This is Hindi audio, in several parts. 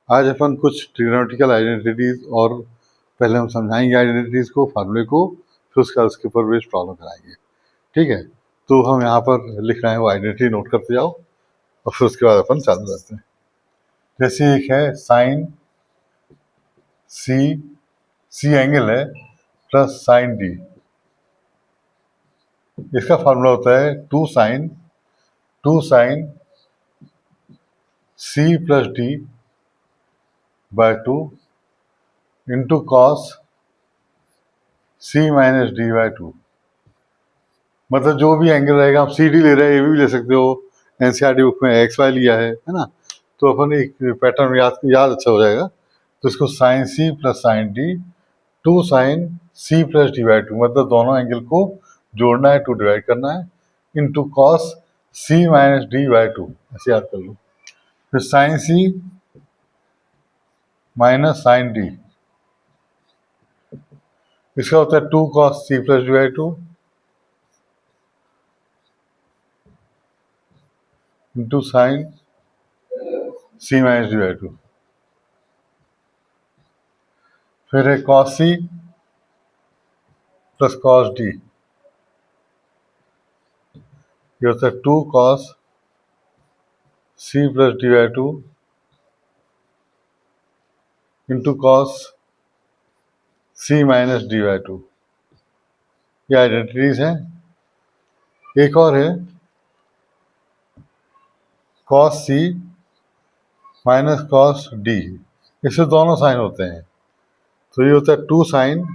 आज अपन कुछ ट्रिग्नोमेट्रिकल आइडेंटिटीज और पहले हम समझाएंगे आइडेंटिटीज को, फार्मूले को, फिर उसके ऊपर बेस्ड प्रॉब्लम कराएंगे। ठीक है, तो हम यहाँ पर लिख रहे हैं वो आइडेंटिटी नोट करते जाओ और फिर उसके बाद अपन चालू करते हैं। जैसे एक है साइन सी, सी एंगल है, प्लस साइन डी। इसका फार्मूला होता है two sine C plus D by 2 into cos C minus D by 2। मतलब जो भी एंगल रहेगा, आप सी डी ले रहे हैं, ये भी ले सकते हो, एनसीईआरटी बुक में एक्स वाई लिया है ना। तो अपन एक पैटर्न याद अच्छा हो जाएगा। तो इसको sine C plus sine D, two sine C plus D by 2, मतलब दोनों एंगल को जोड़ना है, 2 डिवाइड करना है, into cos C minus D by 2, ऐसे याद कर लो। फिर sine C minus sine D, इसका होता है 2 cos C plus D by 2 into sine C minus D by 2। फिर है cos C plus cos D, ये होता है 2 cos C plus D by 2 into cos C minus D by 2। ये आइडेंटिटीज हैं। एक और है cos C minus cos D, इससे दोनों साइन होते हैं। तो ये होता है 2 sine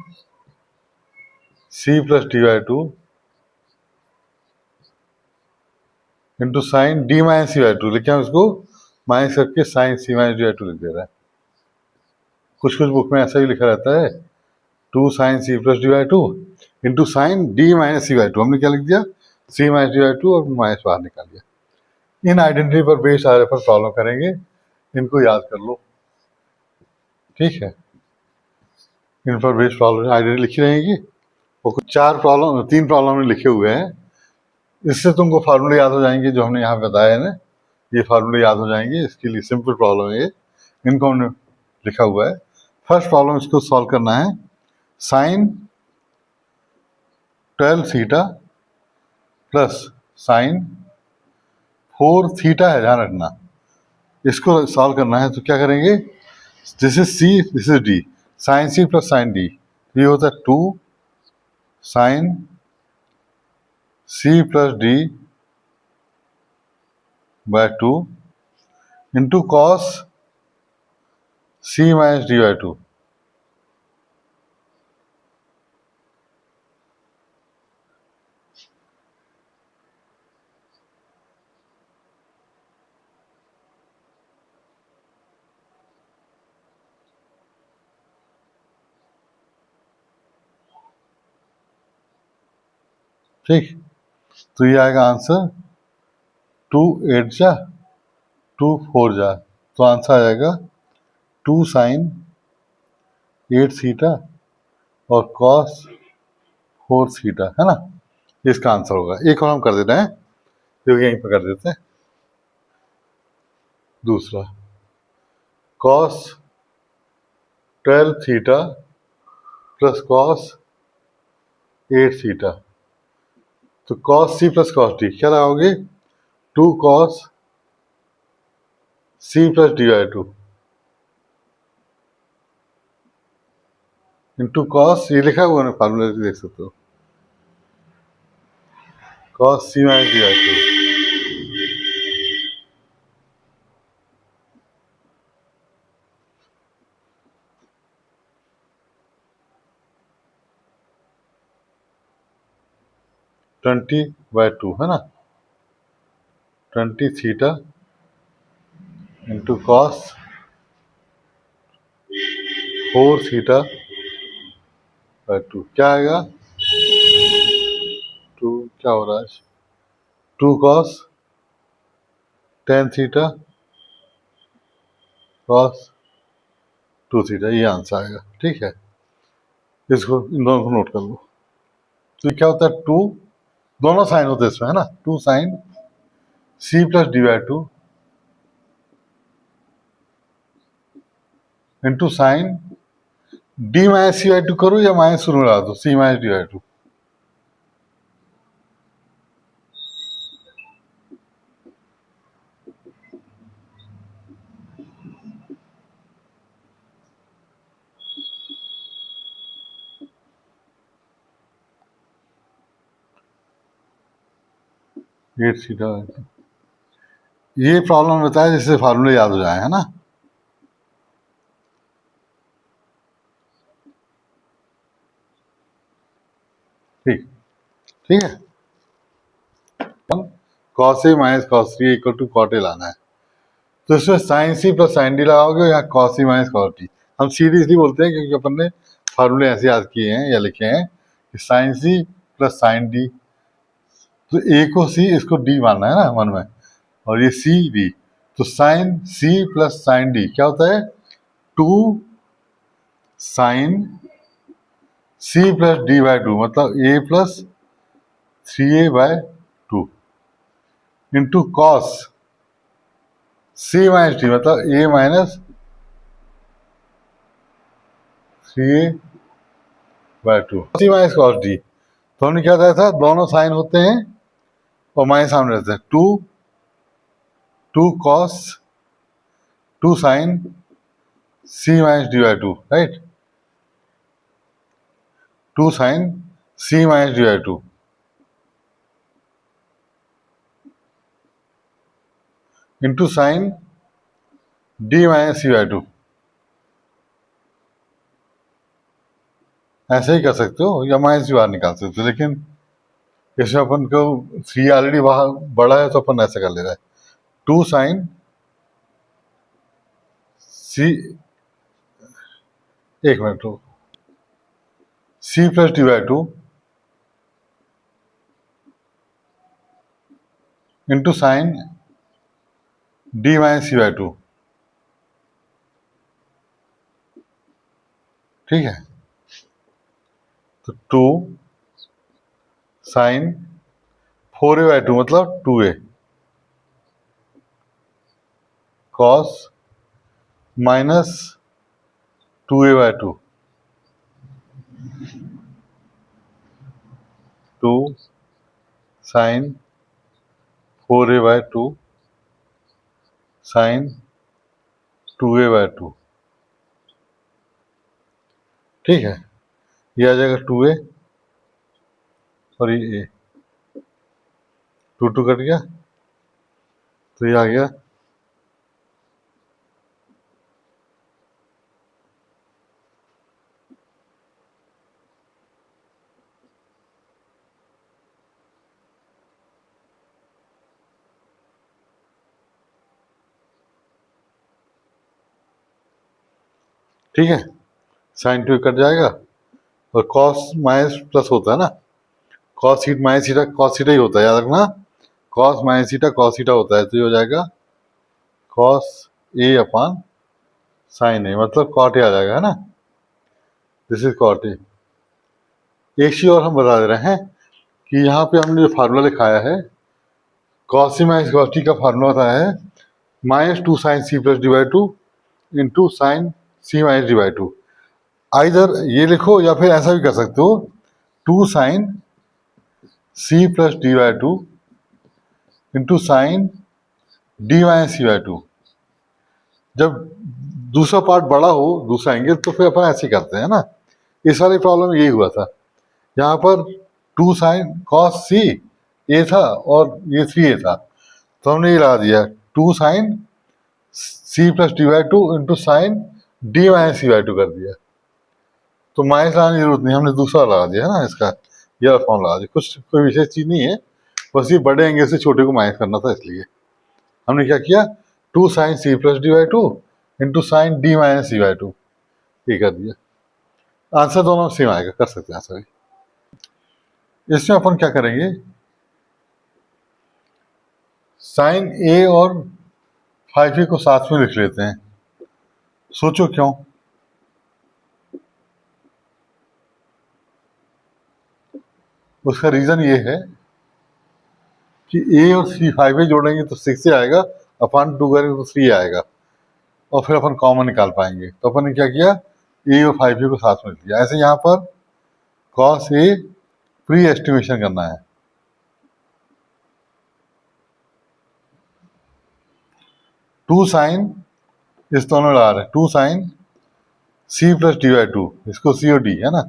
C plus D by 2 into sine D minus C by 2, लिखे हम इसको माइनस करके sine C minus D by 2 लिख दे रहा है। कुछ कुछ बुक में ऐसा ही लिखा रहता है 2 sine C plus D by 2 into sine D minus C by 2। हमने क्या लिख दिया, सी माइनस डी बाई 2 और माइनस बाहर निकाल दिया। इन आइडेंटिटी पर बेस्ड आधार पर प्रॉब्लम करेंगे, इनको याद कर लो। ठीक है, इन पर बेस्ड प्रॉब्लम आइडेंटिटी लिखी रहेगी और कुछ 3 प्रॉब्लम लिखे हुए हैं। इससे तुमको फार्मूले याद हो जाएंगे जो हमने यहाँ बताया है ना, ये फार्मूले याद हो जाएंगे। इसके लिए सिंपल प्रॉब्लम है ये, इनको हमने लिखा हुआ है। फर्स्ट प्रॉब्लम, इसको सॉल्व करना है। Sine 12 theta plus sine 4 theta है, ध्यान रखना। इसको सॉल्व करना है तो क्या करेंगे, this is C, this is D, sine C plus sine D, ये होता है 2 sine C plus D by 2 into cos C minus D by 2। ठीक, तो ये आएगा आंसर 2 8 जा 2 4 जा, तो आंसर आ जाएगा 2 साइन 8 थीटा और कॉस 4 थीटा, है ना। इसका आंसर होगा। एक और हम कर देते हैं, जो यहीं पर कर देते हैं। दूसरा, cos 12 theta plus cos 8 theta, तो cos C plus cos D क्या लगाओगे, 2 cos C plus D by 2 into cos, ये लिखा हुआ ना फार्मूला देख सकते हो, cos C minus D by 2। 20/2 है ना, 20 theta into cos 4 theta by 2 क्या आएगा, 2 क्या हो रहा है, 2 कॉस 10 थीटा कॉस 2 थीटा, ये आंसर आएगा। ठीक है, इसको इन दोनों को नोट कर लो। तो क्या होता है, 2 दोनों साइन होते हैं इसमें, है ना, 2 sine C plus D by 2 into sine D minus C by two करूँ या माइनस शुरू में लगा दो, C minus D by two. Eight theta, ये प्रॉब्लम रहता है जिससे फार्मूले याद हो जाए, है ना। ठीक ठीक है, cos A minus cos three equal to cot A लाना है। तो इसमें sine C plus sine D लगाओगे या cos C minus cos D. हम सीधी इसलिए बोलते हैं क्योंकि अपन ने फार्मूले ऐसे याद किए हैं या लिखे हैं कि sine C plus sine D, तो ए को सी इसको डी मानना है ना मन में, और ये सी डी, तो sine C plus sine D क्या होता है, two sine C plus D by two, मतलब A plus three A by two into cos C minus D, मतलब A minus three A by two, C minus cos D. तो हमने क्या बताया था, दोनों साइन होते हैं और माइनस सामने रहते हैं, two two cos two sine C minus D by two, right, two sine C minus D by two into sine D minus C by two. ऐसे ही कर सकते हो या माइनस भी बाहर निकाल सकते हो, लेकिन इसमें अपन को सी ऑलरेडी बाहर बड़ा है तो अपन ऐसे कर ले रहे हैं, टू साइन सी, एक मिनट, two C plus D by two into sine D minus C by two, ठीक है। तो two sine four A by two मतलब two A cos minus two A by two, two sine four A by two sine two A by two, ठीक है। ये आ जाएगा टू ए और ये ए, टू टू कट गया तो ये आ गया ठीक है, साइन टू कट जाएगा और कॉस माइनस प्लस होता है ना, cos theta minus theta cos theta ही होता है, याद रखना, कॉस माइनस सीटा कॉस सीटा होता है, तो ये हो जाएगा कॉस ए अपॉन साइन ए, मतलब कॉट ए आ जाएगा, है ना, दिस इज कॉट ए। एक चीज और हम बता दे रहे हैं कि यहाँ पे हमने जो फार्मूला लिखाया है, cos C minus cos T का फार्मूला बताया है minus two sine C plus D by two into sine C minus D by two. Either ये लिखो या फिर ऐसा भी कर सकते हो, two sine C plus D by two into sine D minus C by two. जब दूसरा पार्ट बड़ा हो, दूसरा एंगल, तो फिर अपन ऐसे करते हैं ना। इस वाली प्रॉब्लम यही हुआ था, यहाँ पर टू साइन कॉस सी ए था और ये थ्री ए था, तो हमने ये लगा दिया two sine C plus D by two into sine D minus C by two कर दिया। तो माइनस लगाने की जरूरत नहीं, हमने दूसरा लगा दिया है ना, इसका यह फॉर्म लगा दिया, कुछ कोई विशेष चीज़ नहीं है, बस ये बड़े एंगल से छोटे को माइनस करना था, इसलिए हमने क्या किया, two sine C plus D by two into sine D minus C by two, ये कर दिया। आंसर दोनों सेम आएगा, कर सकते हैं आंसर। इसमें अपन क्या करेंगे, साइन ए और फाइव ए को साथ में लिख लेते हैं। सोचो क्यों, उसका रीजन ये है कि ए और सी फाइव ए जोड़ेंगे तो सिक्स ए आएगा, अपान टू करेंगे तो थ्री आएगा। और फिर अपन कॉमन निकाल पाएंगे। तो अपन ने क्या किया, ए और 5a को साथ में लिया। ऐसे यहाँ पर कॉस ए प्री एस्टिमेशन करना है। टू साइन, इस दोनों लगा रहे हैं, two sine C plus D by two, इसको सी और डी है ना,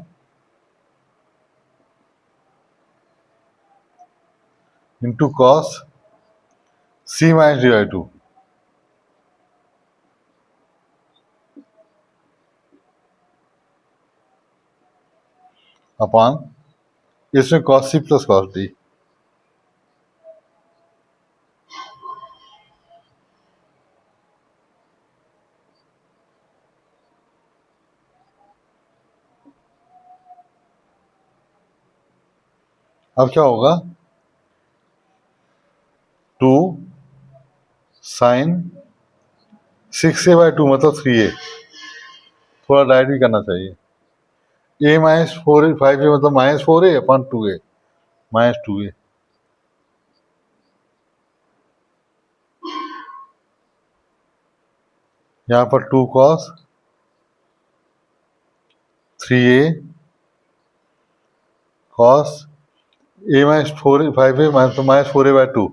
into cos C minus D by two upon इसमें cos C plus cos D. अब क्या होगा, to sign 6a by two मतलब 3a, थोड़ा डाइट भी करना चाहिए। ए माइनस 4a 5a मतलब minus 4a upon 2a minus 2a। यहाँ पर 2 cos 3a cos A minus 4a 5a minus 4a by two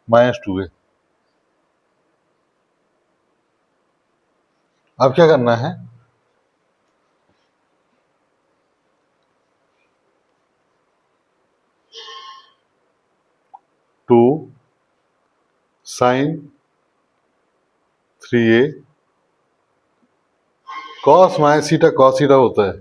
minus 2a। अब क्या करना है, two sine 3a cos minus theta cos theta होता है,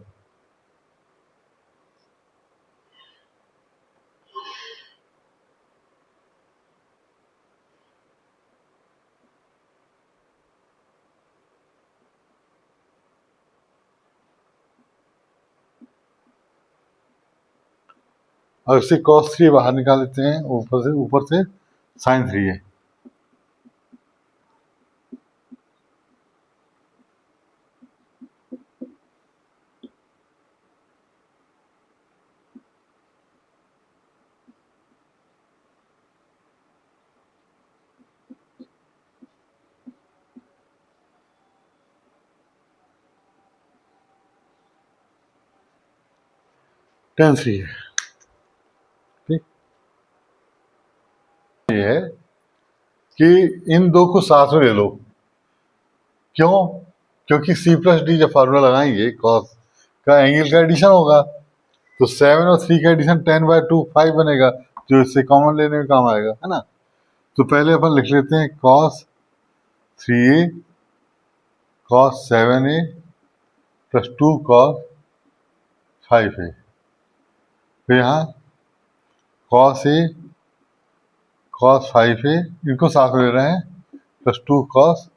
और इसे कॉस 3 बाहर निकाल लेते हैं, ऊपर से साइन 3a। टेन 3a, ठीक। ये है कि इन दो को साथ में ले लो। क्यों, क्योंकि सी प्लस डी जब फार्मूला लगाएंगे कॉस का एंगल का एडिशन होगा, तो 7 और 3 का एडिशन 10 बाई टू 5 बनेगा, जो इससे कॉमन लेने में काम आएगा, है ना। तो पहले अपन लिख लेते हैं cos 3a cos 7a plus 2 cos 5a। फिर यहाँ कॉस ए कॉस 5a, इनको साथ में ले रहे हैं, प्लस 2 कॉस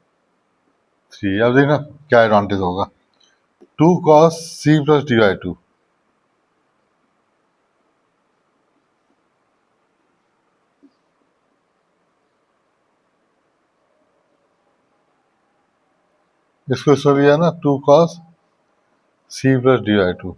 3। अब देखना क्या एडवांटेज होगा, 2 cos C plus D by two, इसको इसको लिया ना, 2 cos C plus D by two.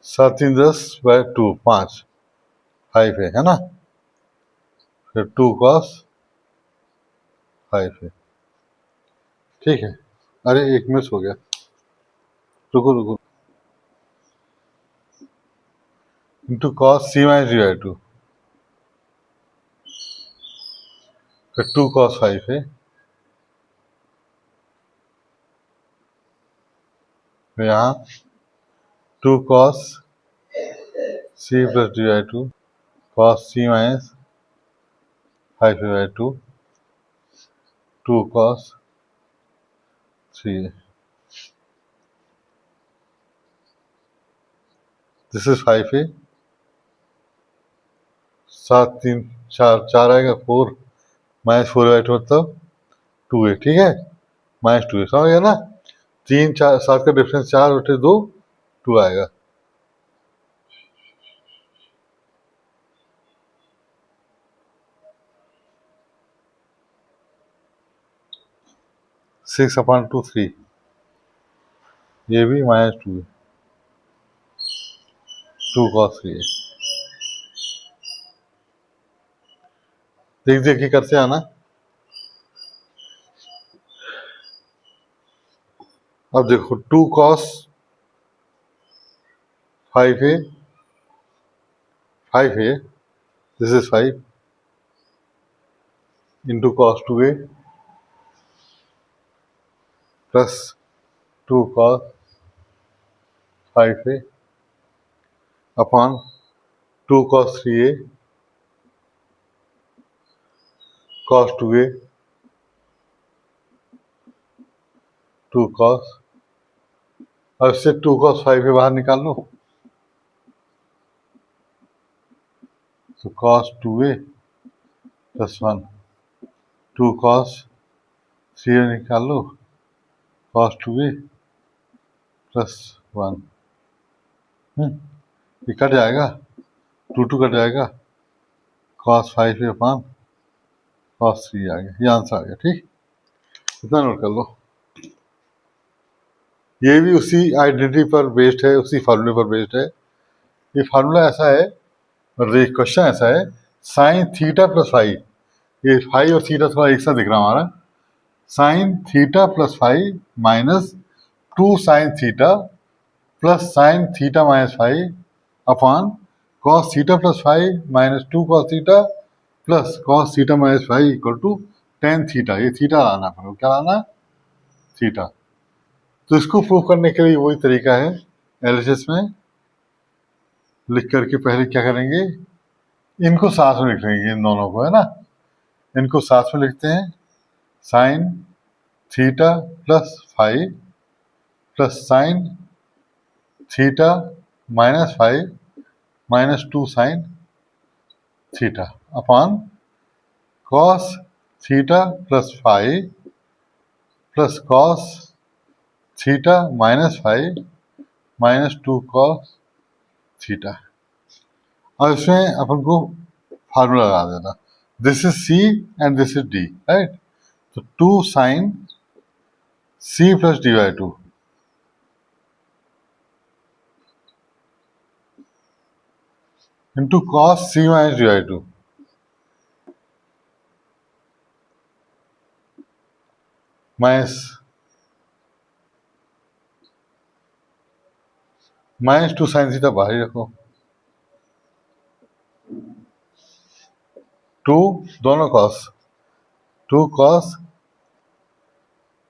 सात 3 10 बाई टू 5 5 है ना, फिर 2 कॉस 5 है, ठीक है। अरे एक मिस हो गया, रुको रुको, into cos C minus D by two, फिर 2 कॉस 5 है, फिर यहाँ 2 cos C plus D by two cos C minus 5 by two 2 cos 3 है, दिस इज 5 है। 7 3 4 4 आएगा 4 माइनस 4 बाई टू मतलब 2 है, ठीक है, माइनस 2 है, समझ गया ना। 3 4 7 का डिफरेंस 4 बटे 2 2 आएगा। सिक्स अपॉन टू 3 ये भी माइनस टू है, टू कॉस थ्री ए। देख देखिए करते आना। अब देखो two cos five A, five A, this is five into cos two A plus two cos five A upon two cos three A cos two A two cos. अब इससे टू कॉस फाइव ए बाहर निकाल लो, तो cos two A plus one, two cos three A निकाल लो, cos two A plus one. ये कट जाएगा, टू टू कट जाएगा, cos five A upon cos three आ गया, ये आंसर आ गया। ठीक, इतना नोट कर लो। ये भी उसी आइडेंटिटी पर बेस्ड है, उसी फार्मूले पर बेस्ड है। ये फार्मूला ऐसा है, क्वेश्चन ऐसा है, साइन थीटा प्लस फाइव, ये फाइव और थीटा थोड़ा एक साथ दिख रहा हमारा, sine theta plus five minus two sine theta plus sine theta minus five upon cos theta plus five minus two cos theta plus cos theta minus five equal to ten theta. ये थीटा लाना पड़ेगा, क्या लाना? थीटा। तो इसको प्रूव करने के लिए वही तरीका है, एलएचएस में लिख करके पहले क्या करेंगे, इनको साथ में लिख लेंगे, इन दोनों को, है ना, इनको साथ में लिखते हैं, sine theta plus five plus sine theta minus five minus two sine theta upon cos theta plus five plus cos theta minus five minus two cos theta. और इसमें अपन को फार्मूला लगा देना, this is C and this is D, right. तो two sine C plus D by two into cos C minus D by two minus two sine theta बाहर ही रखो, टू दोनों cos, two cos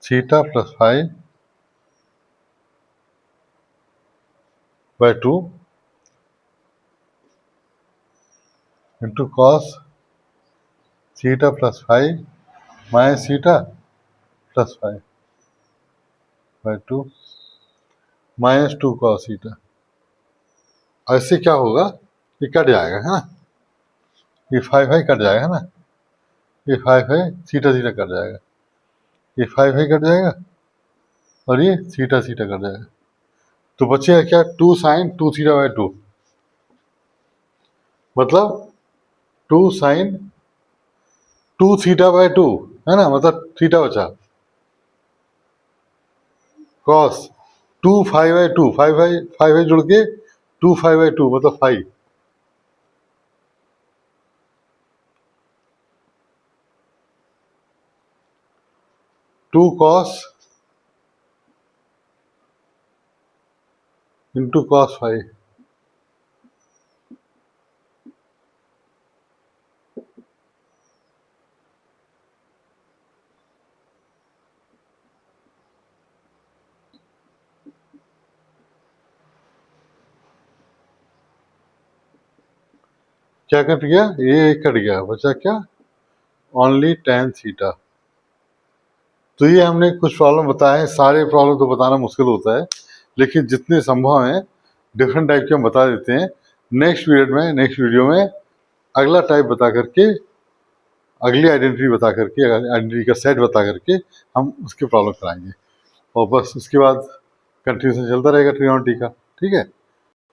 theta plus five by two into cos theta plus five minus theta plus five by two minus two cos theta. ऐसे क्या होगा, ये कट जाएगा, है ना, ये फाइव फाइव कट जाएगा, है ना, ये five five theta theta cut जाएगा, ये फाइव फाइव कट जाएगा और ये थीटा थीटा कट जाएगा। तो बचेगा क्या, two sine two theta by two, मतलब two sine two theta by two, है ना, मतलब थीटा बचा, cos two five by two, five five five जुड़ के टू फाइव बाई टू मतलब five, two cos into cos five, क्या कट गया, ये कट गया, बचा क्या, ओनली टेन थीटा। तो ये हमने कुछ प्रॉब्लम बताए, सारे प्रॉब्लम तो बताना मुश्किल होता है, लेकिन जितने संभव हैं डिफरेंट टाइप के हम बता देते हैं। नेक्स्ट पीरियड में, नेक्स्ट वीडियो में अगला टाइप बता करके, अगली आइडेंटिटी बता करके, आइडेंटिटी का सेट बता करके हम उसकी प्रॉब्लम कराएंगे, और बस उसके बाद कंटिन्यूशन चलता रहेगा ट्रिग्नोमेट्री का। ठीक है।